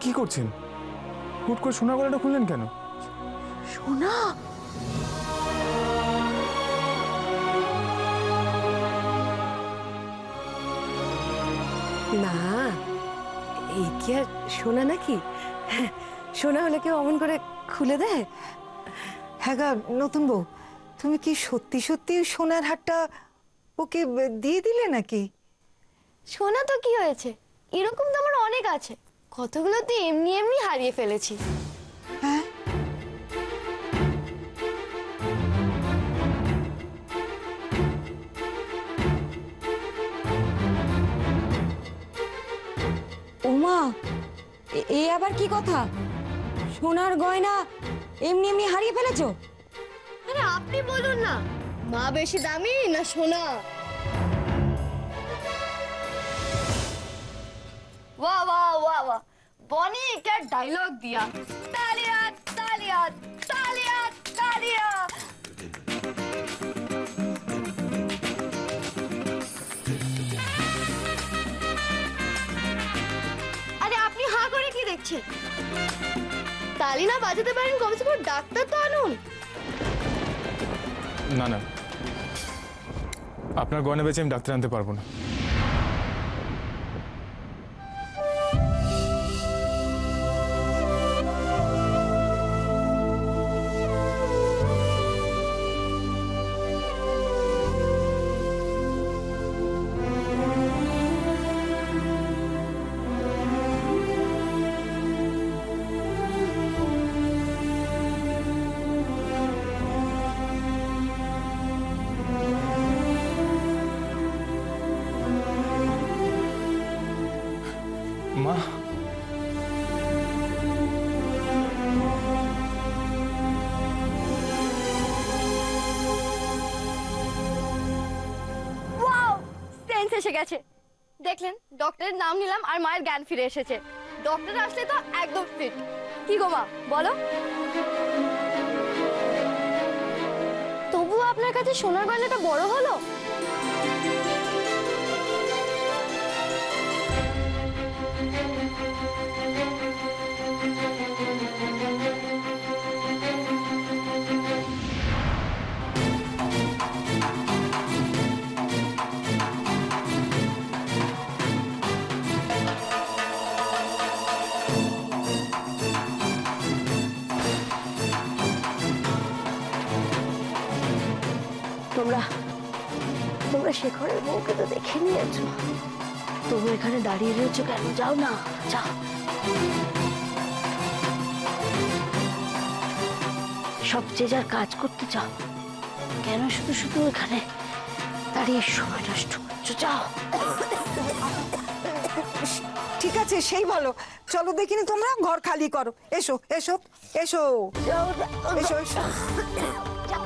কি করছেন? হুট করে সোনার গলাটা খুললেন কেন? সোনা? না, এই কি আর সোনা নাকি? সোনা হলে কেউ অমন করে খুলে দেয়? হ্যাঁ গা নতুন বউ, তুমি কি সত্যি সত্যি সোনার হারটা ওকে দিয়ে দিলে নাকি? সোনা তো কি হয়েছে, এরকম তো আমার অনেক আছে, কতগুলো তো এমনি এমনি হারিয়ে ফেলেছি। হ্যাঁ, ওমা, এ আবার কি কথা? সোনার গয়না এমনি এমনি হারিয়ে ফেলেছো? আরে আপনি বলুন না, মা বেশি দামি না সোনা? वाह वाह वाह वाह, बॉनी क्या डायलॉग दिया। तालियां तालियां तालियां तालियां। अरे আপনি হা করে কি দেখছেন? তালি না বাজাতে পারেন, কমসে কম ডাক্তার তো আনুন। না না, আপনার গয়না বেচে আমি ডাক্তার আনতে পারবো না। মা, ওয়াও, সেন্স এসে গেছে। দেখলেন, ডক্টরের নাম নিলাম আর মায়ের জ্ঞান ফিরে এসেছে। ডক্টর আসলে তো একদম ফিট। কি গো মা, বলো? তবুও আপনার কাছে সোনার গয়নাটা বড় হলো? তোমরা শেখরের বউকে তো দেখে নিয়েছো, তবু এখানে দাঁড়িয়ে রয়েছো কেন? যাও না, যাও। সব যে যার কাজ করতে চাও, কেন শুধু শুধু এখানে দাঁড়িয়ে সময় নষ্ট করছো? যাও। ঠিক আছে, সেই ভালো। চলো দেখিনি, তোমরা ঘর খালি করো। এসো এসো এসো যাও এসো এসো। যাও।